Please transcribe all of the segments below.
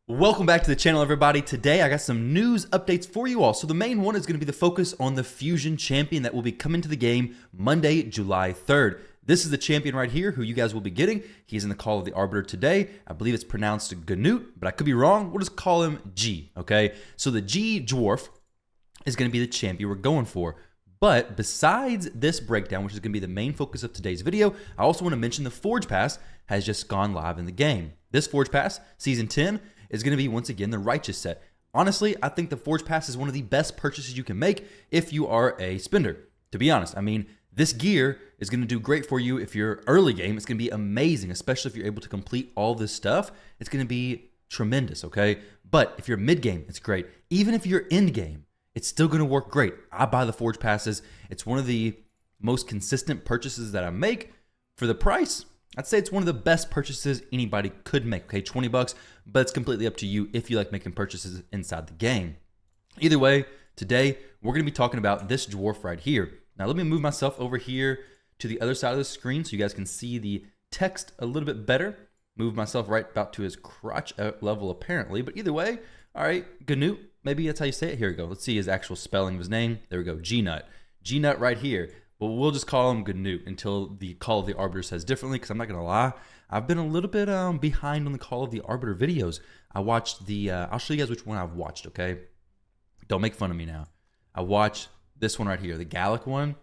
Welcome back to the channel, everybody. Today I got some news updates for you all. So the main one is going to be the focus on the Fusion champion that will be coming to the game Monday, July 3rd. This is the champion right here who you guys will be getting. He's in the Call of the Arbiter today. I believe it's pronounced Gnut, but I could be wrong. We'll just call him G, okay? So the G Dwarf is going to be the champion we're going for. But besides this breakdown, which is going to be the main focus of today's video, I also want to mention the Forge Pass has just gone live in the game. This Forge Pass, Season 10, is going to be, once again, the Righteous set. Honestly, I think the Forge Pass is one of the best purchases you can make if you are a spender. To be honest, I mean, this gear is going to do great for you if you're early game. It's going to be amazing, especially if you're able to complete all this stuff. It's going to be tremendous, okay? But if you're mid game, it's great. Even if you're end game, it's still going to work great. I buy the Forge Passes. It's one of the most consistent purchases that I make. For the price, I'd say it's one of the best purchases anybody could make. Okay, 20 bucks, but it's completely up to you if you like making purchases inside the game. Either way, today we're going to be talking about this dwarf right here. Now let me move myself over here to the other side of the screen so you guys can see the text a little bit better. Move myself right about to his crotch level apparently, but either way, all right, Gnut, maybe that's how you say it. Here we go. Let's see his actual spelling of his name. There we go, Gnut. Gnut right here. Well, we'll just call him Gnut until the Call of the Arbiter says differently, because I'm not going to lie, I've been a little bit behind on the Call of the Arbiter videos. I watched the, I'll show you guys which one I've watched, okay? Don't make fun of me now. I watched this one right here, the Gallic one, and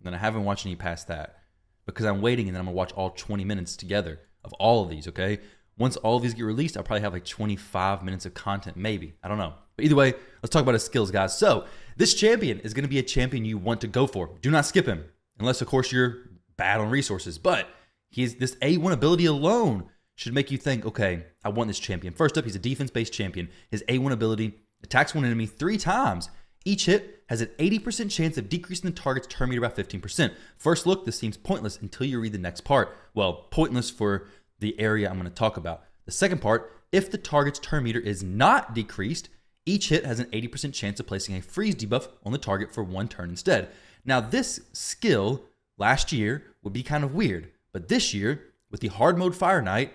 then I haven't watched any past that, because I'm waiting, and then I'm going to watch all 20 minutes together of all of these, okay? Once all of these get released, I'll probably have like 25 minutes of content, maybe. I don't know. But either way, let's talk about his skills, guys. So this champion is going to be a champion you want to go for. Do not skip him, unless, of course, you're bad on resources. But this A1 ability alone should make you think, okay, I want this champion. First up, he's a defense-based champion. His A1 ability attacks one enemy 3 times. Each hit has an 80% chance of decreasing the target's turn meter by 15%. First look, this seems pointless until you read the next part. Well, pointless for the area I'm going to talk about. The second part, if the target's turn meter is not decreased, each hit has an 80% chance of placing a freeze debuff on the target for 1 turn instead. Now, this skill last year would be kind of weird, but this year, with the hard mode Fireknight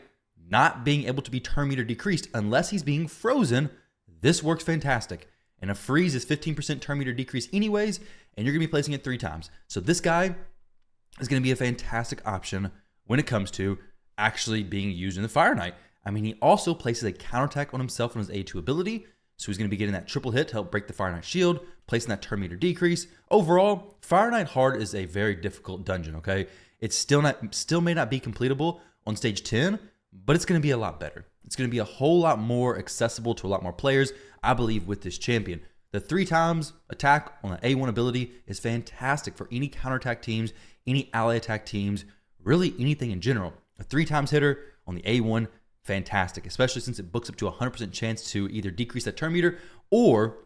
not being able to be turn meter decreased unless he's being frozen, this works fantastic. And a freeze is 15% turn meter decrease anyways, and you're going to be placing it 3 times. So this guy is going to be a fantastic option when it comes to actually being used in the Fireknight. I mean, he also places a counterattack on himself on his A2 ability, so he's going to be getting that triple hit to help break the Fireknight shield, placing that turn meter decrease. Overall, Fireknight Hard is a very difficult dungeon, okay? It's still may not be completable on stage 10, but it's going to be a lot better. It's going to be a whole lot more accessible to a lot more players, I believe, with this champion. The 3 times attack on the A1 ability is fantastic for any counterattack teams, any ally attack teams, really anything in general. A 3 times hitter on the A1, fantastic, especially since it books up to a 100% chance to either decrease that turn meter or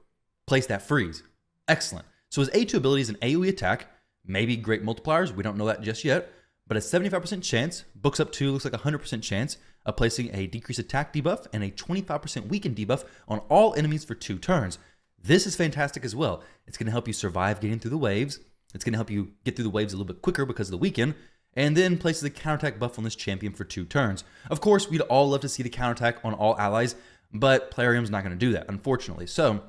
place that freeze. Excellent. So his A2 ability is an AoE attack, maybe great multipliers. We don't know that just yet, but a 75% chance books up to, looks like a 100% chance of placing a decreased attack debuff and a 25% weaken debuff on all enemies for 2 turns. This is fantastic as well. It's going to help you survive getting through the waves. It's going to help you get through the waves a little bit quicker because of the weaken, and then places a counterattack buff on this champion for 2 turns. Of course, we'd all love to see the counterattack on all allies, but Plarium's not going to do that, unfortunately. So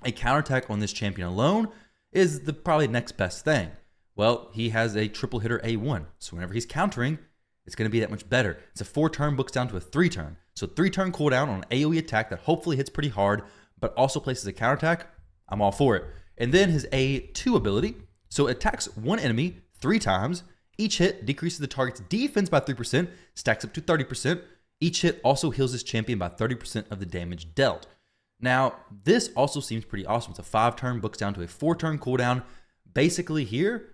a counterattack on this champion alone is the probably next best thing. Well, he has a triple hitter A1, so whenever he's countering, it's going to be that much better. It's a 4-turn books down to a 3-turn. So 3-turn cooldown on an AoE attack that hopefully hits pretty hard, but also places a counterattack. I'm all for it. And then his A2 ability, so it attacks one enemy 3 times. Each hit decreases the target's defense by 3%, stacks up to 30%. Each hit also heals this champion by 30% of the damage dealt. Now, this also seems pretty awesome. It's a 5-turn, books down to a 4-turn cooldown. Basically here,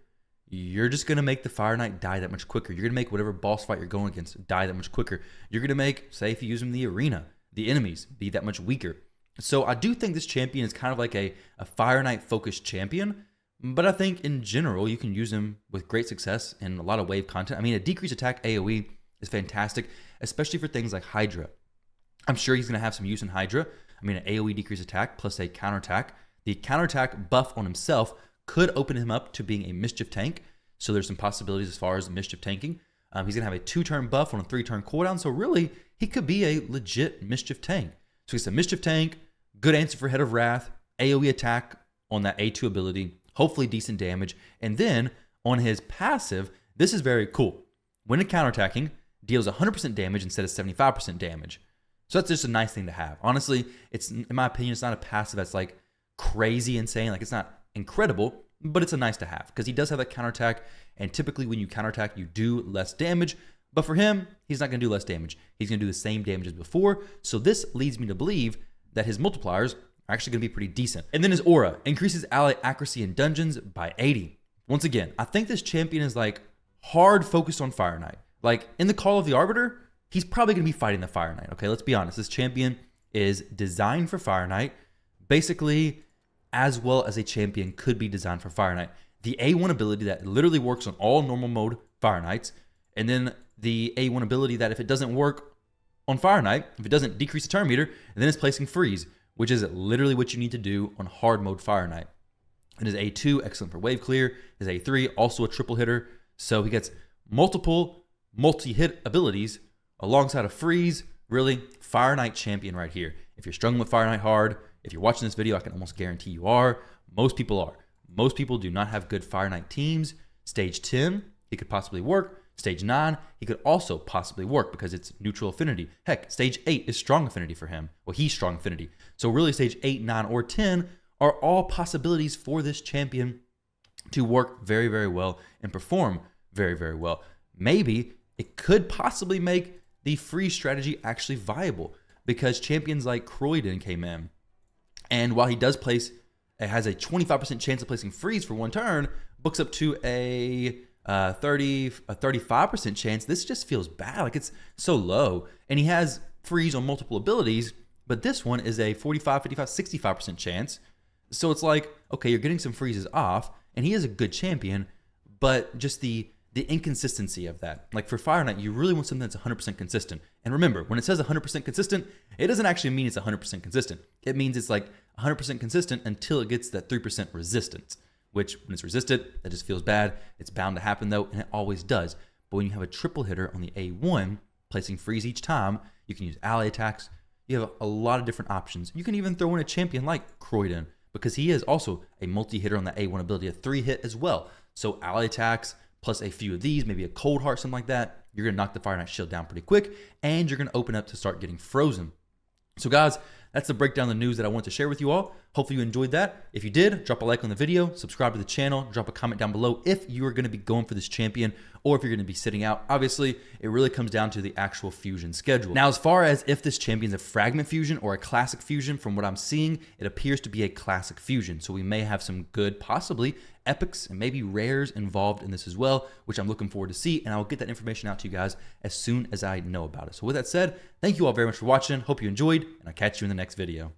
you're just going to make the Fireknight die that much quicker. You're going to make whatever boss fight you're going against die that much quicker. You're going to make, say if you use him in the arena, the enemies be that much weaker. So I do think this champion is kind of like a Fireknight focused champion, but I think in general, you can use him with great success in a lot of wave content. I mean, a decreased attack AoE is fantastic, especially for things like Hydra. I'm sure he's going to have some use in Hydra. I mean, an AoE decreased attack plus a counterattack. The counterattack buff on himself could open him up to being a mischief tank. So there's some possibilities as far as mischief tanking. He's going to have a 2-turn buff on a 3-turn cooldown. So really, he could be a legit mischief tank. So he's a Mischief Tank, good answer for Head of Wrath, AoE attack on that A2 ability, hopefully decent damage. And then on his passive, this is very cool. When counterattacking, deals 100% damage instead of 75% damage. So that's just a nice thing to have. Honestly, it's, in my opinion, it's not a passive that's like crazy insane. Like, it's not incredible, but it's a nice to have because he does have that counterattack. And typically when you counterattack, you do less damage. But for him, he's not going to do less damage. He's going to do the same damage as before. So this leads me to believe that his multipliers are actually going to be pretty decent. And then his aura increases ally accuracy in dungeons by 80. Once again, I think this champion is like hard focused on Fireknight. Like in the Call of the Arbiter, he's probably going to be fighting the Fireknight. Okay, let's be honest. This champion is designed for Fireknight, basically as well as a champion could be designed for Fireknight. The A1 ability that literally works on all normal mode Fireknights, and then the A1 ability that if it doesn't work on Fireknight, if it doesn't decrease the turn meter, then it's placing freeze, which is literally what you need to do on hard mode Fireknight. And his A2, excellent for wave clear. His A3, also a triple hitter. So he gets multiple multi-hit abilities alongside of freeze. Really, Fireknight champion right here. If you're struggling with Fireknight hard, if you're watching this video, I can almost guarantee you are. Most people are. Most people do not have good Fireknight teams. Stage 10, he could possibly work. Stage 9, he could also possibly work because it's neutral affinity. Heck, stage 8 is strong affinity for him. Well, he's strong affinity. So really stage 8, 9, or 10 are all possibilities for this champion to work very, very well and perform very, very well. Maybe it could possibly make the freeze strategy actually viable because champions like Croydon came in. And while he does place, it has a 25% chance of placing freeze for one turn, books up to a 35% chance. This just feels bad. Like it's so low. And he has freeze on multiple abilities, but this one is a 45, 55, 65% chance. So it's like, okay, you're getting some freezes off, and he is a good champion, but just the inconsistency of that. Like for Fireknight, you really want something that's 100% consistent. And remember, when it says 100% consistent, it doesn't actually mean it's 100% consistent. It means it's like 100% consistent until it gets that 3% resistance, which when it's resisted, that just feels bad. It's bound to happen though, and it always does. But when you have a triple hitter on the A1, placing freeze each time, you can use ally attacks. You have a lot of different options. You can even throw in a champion like Croydon because he is also a multi-hitter on the A1 ability, a 3-hit as well. So ally attacks, plus a few of these, maybe a cold heart, something like that, you're going to knock the Fireknight shield down pretty quick, and you're going to open up to start getting frozen. So guys, that's the breakdown of the news that I want to share with you all. Hopefully you enjoyed that. If you did, drop a like on the video, subscribe to the channel, drop a comment down below if you are going to be going for this champion or if you're going to be sitting out. Obviously, it really comes down to the actual fusion schedule. Now, as far as if this champion is a fragment fusion or a classic fusion, from what I'm seeing, it appears to be a classic fusion. So we may have some good, possibly epics and maybe rares involved in this as well, which I'm looking forward to see, and I'll get that information out to you guys as soon as I know about it. So with that said, thank you all very much for watching. Hope you enjoyed, and I'll catch you in the next video.